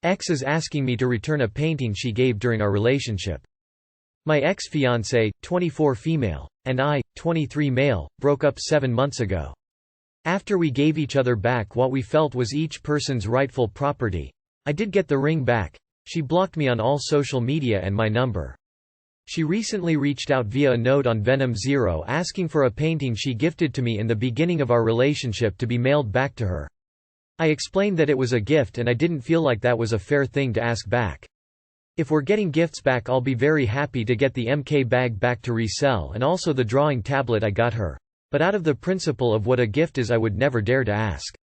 X is asking me to return a painting she gave during our relationship. My ex-fiancée, 24 female, and I, 23 male, broke up 7 months ago. After we gave each other back what we felt was each person's rightful property, I did get the ring back. She blocked me on all social media and my number. She recently reached out via a note on Venom Zero asking for a painting she gifted to me in the beginning of our relationship to be mailed back to her. I explained that it was a gift and I didn't feel like that was a fair thing to ask back. If we're getting gifts back, I'll be very happy to get the MK bag back to resell and also the drawing tablet I got her. But out of the principle of what a gift is, I would never dare to ask.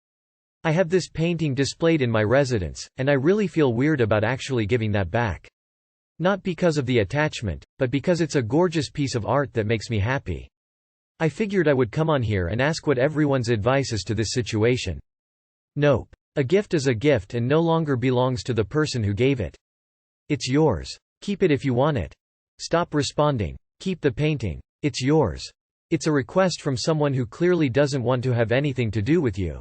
I have this painting displayed in my residence, and I really feel weird about actually giving that back. Not because of the attachment, but because it's a gorgeous piece of art that makes me happy. I figured I would come on here and ask what everyone's advice is to this situation. Nope. A gift is a gift and no longer belongs to the person who gave it. It's yours. Keep it if you want it. Stop responding. Keep the painting. It's yours. It's a request from someone who clearly doesn't want to have anything to do with you.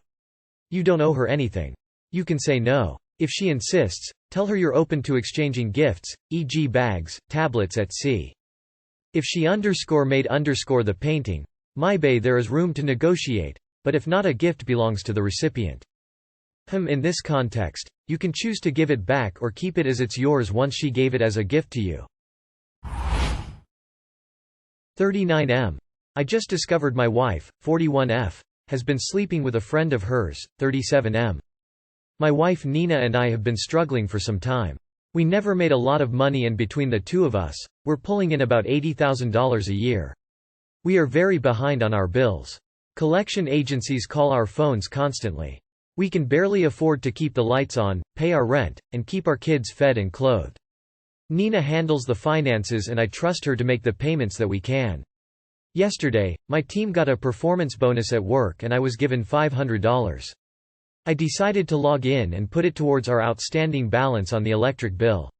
You don't owe her anything. You can say no. If she insists, tell her you're open to exchanging gifts, e.g. bags, tablets etc. If she made the painting, maybe there is room to negotiate, but if not, a gift belongs to the recipient. In this context, you can choose to give it back or keep it as it's yours once she gave it as a gift to you. 39M. I just discovered my wife, 41F, has been sleeping with a friend of hers, 37M. My wife Nina and I have been struggling for some time. We never made a lot of money and between the two of us, we're pulling in about $80,000 a year. We are very behind on our bills. Collection agencies call our phones constantly. We can barely afford to keep the lights on, pay our rent, and keep our kids fed and clothed. Nina handles the finances and I trust her to make the payments that we can. Yesterday, my team got a performance bonus at work and I was given $500. I decided to log in and put it towards our outstanding balance on the electric bill.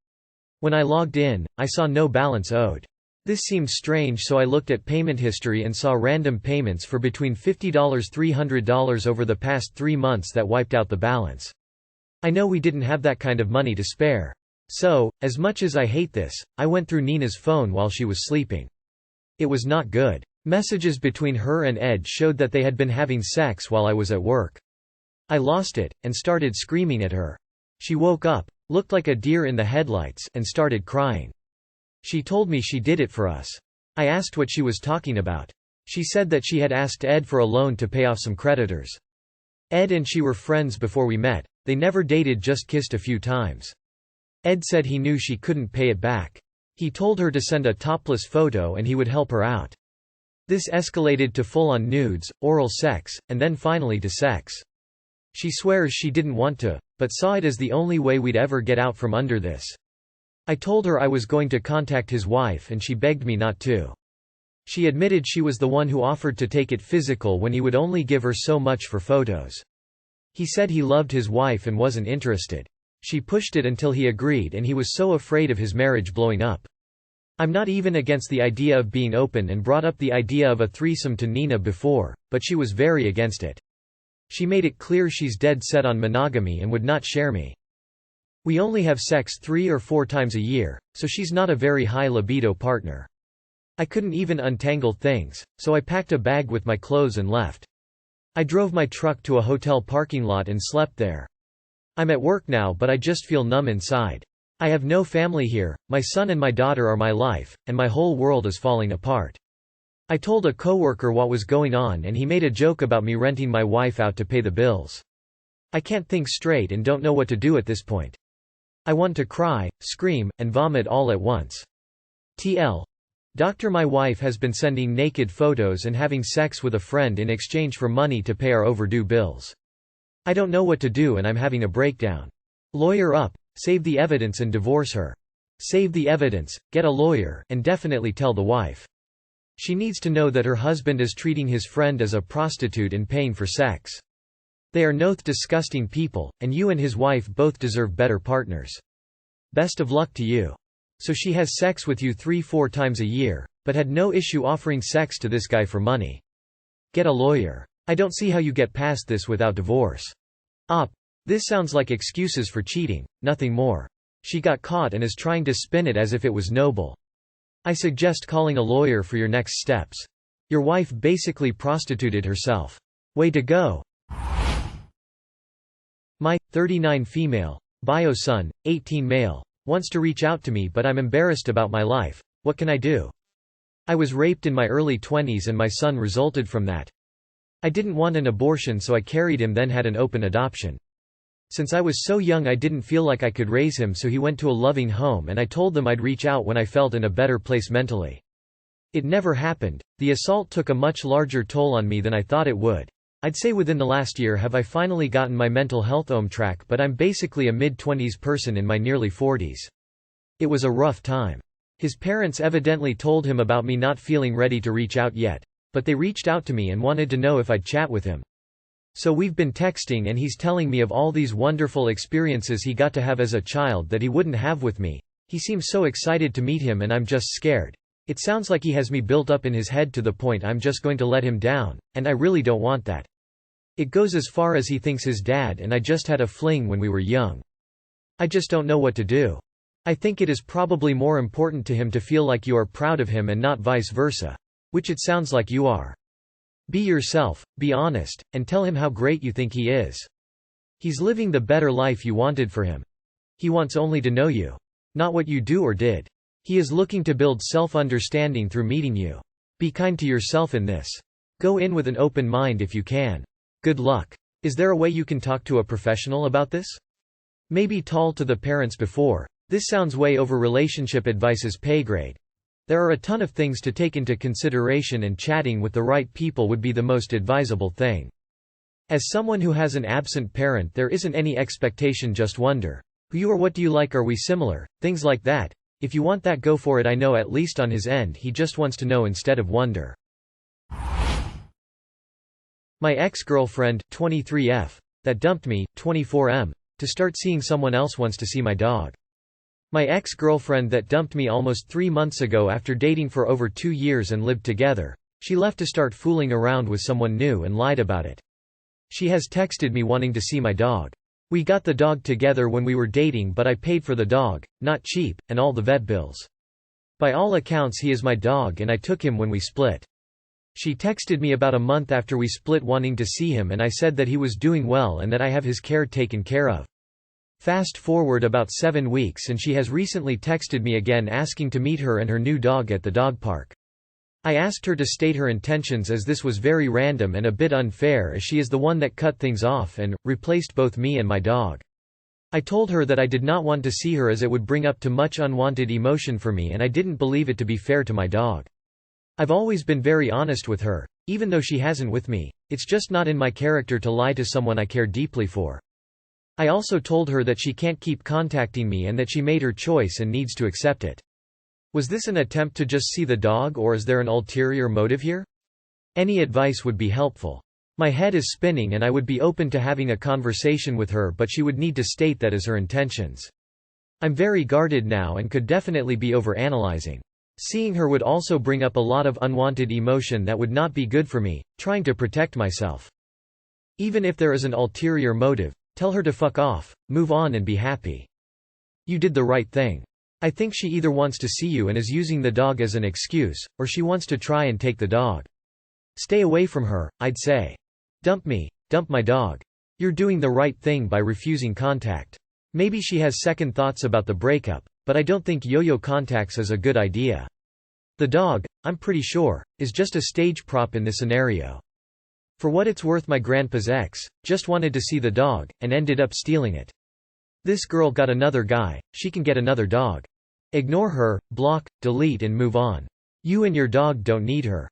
When I logged in, I saw no balance owed. This seemed strange, so I looked at payment history and saw random payments for between $50–$300 over the past 3 months that wiped out the balance. I know we didn't have that kind of money to spare. So, as much as I hate this, I went through Nina's phone while she was sleeping. It was not good. Messages between her and Ed showed that they had been having sex while I was at work. I lost it, and started screaming at her. She woke up, looked like a deer in the headlights, and started crying. She told me she did it for us. I asked what she was talking about. She said that she had asked Ed for a loan to pay off some creditors. Ed and she were friends before we met, they never dated, just kissed a few times. Ed said he knew she couldn't pay it back. He told her to send a topless photo and he would help her out. This escalated to full-on nudes, oral sex, and then finally to sex. She swears she didn't want to, but saw it as the only way we'd ever get out from under this. I told her I was going to contact his wife and she begged me not to. She admitted she was the one who offered to take it physical when he would only give her so much for photos. He said he loved his wife and wasn't interested. She pushed it until he agreed and he was so afraid of his marriage blowing up. I'm not even against the idea of being open and brought up the idea of a threesome to Nina before, but she was very against it. She made it clear she's dead set on monogamy and would not share me. We only have sex 3 or 4 times a year, so she's not a very high libido partner. I couldn't even untangle things, so I packed a bag with my clothes and left. I drove my truck to a hotel parking lot and slept there. I'm at work now, but I just feel numb inside. I have no family here, my son and my daughter are my life, and my whole world is falling apart. I told a coworker what was going on and he made a joke about me renting my wife out to pay the bills. I can't think straight and don't know what to do at this point. I want to cry, scream, and vomit all at once. TL. Doctor, my wife has been sending naked photos and having sex with a friend in exchange for money to pay our overdue bills. I don't know what to do and I'm having a breakdown. Lawyer up, save the evidence and divorce her. Save the evidence, get a lawyer, and definitely tell the wife. She needs to know that her husband is treating his friend as a prostitute and paying for sex. They are noth disgusting people, and you and his wife both deserve better partners. Best of luck to you. So she has sex with you 3–4 times a year, but had no issue offering sex to this guy for money. Get a lawyer. I don't see how you get past this without divorce. Op. This sounds like excuses for cheating, nothing more. She got caught and is trying to spin it as if it was noble. I suggest calling a lawyer for your next steps. Your wife basically prostituted herself. Way to go. My 39 female. Bio son, 18 male. Wants to reach out to me but I'm embarrassed about my life. What can I do? I was raped in my early 20s and my son resulted from that. I didn't want an abortion so I carried him then had an open adoption. Since I was so young I didn't feel like I could raise him so he went to a loving home and I told them I'd reach out when I felt in a better place mentally. It never happened. The assault took a much larger toll on me than I thought it would. I'd say within the last year have I finally gotten my mental health on track but I'm basically a mid-20s person in my nearly 40s. It was a rough time. His parents evidently told him about me not feeling ready to reach out yet. But they reached out to me and wanted to know if I'd chat with him. So we've been texting and he's telling me of all these wonderful experiences he got to have as a child that he wouldn't have with me. He seems so excited to meet him and I'm just scared. It sounds like he has me built up in his head to the point I'm just going to let him down, and I really don't want that. It goes as far as he thinks his dad and I just had a fling when we were young. I just don't know what to do. I think it is probably more important to him to feel like you are proud of him and not vice versa. Which it sounds like you are. Be yourself, be honest, and tell him how great you think he is. He's living the better life you wanted for him. He wants only to know you. Not what you do or did. He is looking to build self-understanding through meeting you. Be kind to yourself in this. Go in with an open mind if you can. Good luck. Is there a way you can talk to a professional about this? Maybe talk to the parents before. This sounds way over relationship advice's pay grade. There are a ton of things to take into consideration and chatting with the right people would be the most advisable thing. As someone who has an absent parent there isn't any expectation, just wonder. Who you are, what do you like, are we similar, things like that. If you want that, go for it. I know at least on his end he just wants to know instead of wonder. My ex-girlfriend, 23F. That dumped me, 24M. To start seeing someone else, wants to see my dog. My ex-girlfriend that dumped me almost 3 months ago after dating for over 2 years and lived together. She left to start fooling around with someone new and lied about it. She has texted me wanting to see my dog. We got the dog together when we were dating but I paid for the dog, not cheap, and all the vet bills. By all accounts he is my dog and I took him when we split. She texted me about a month after we split wanting to see him and I said that he was doing well and that I have his care taken care of. Fast forward about 7 weeks and she has recently texted me again asking to meet her and her new dog at the dog park. I asked her to state her intentions as this was very random and a bit unfair as she is the one that cut things off and replaced both me and my dog. I told her that I did not want to see her as it would bring up too much unwanted emotion for me and I didn't believe it to be fair to my dog. I've always been very honest with her, even though she hasn't with me. It's just not in my character to lie to someone I care deeply for. I also told her that she can't keep contacting me and that she made her choice and needs to accept it. Was this an attempt to just see the dog or is there an ulterior motive here? Any advice would be helpful. My head is spinning and I would be open to having a conversation with her but she would need to state that as her intentions. I'm very guarded now and could definitely be overanalyzing. Seeing her would also bring up a lot of unwanted emotion that would not be good for me, trying to protect myself. Even if there is an ulterior motive, tell her to fuck off, move on and be happy. You did the right thing. I think she either wants to see you and is using the dog as an excuse, or she wants to try and take the dog. Stay away from her, I'd say. Dump me, dump my dog. You're doing the right thing by refusing contact. Maybe she has second thoughts about the breakup, but I don't think yo-yo contacts is a good idea. The dog, I'm pretty sure, is just a stage prop in this scenario. For what it's worth, my grandpa's ex just wanted to see the dog, and ended up stealing it. This girl got another guy, she can get another dog. Ignore her, block, delete and move on. You and your dog don't need her.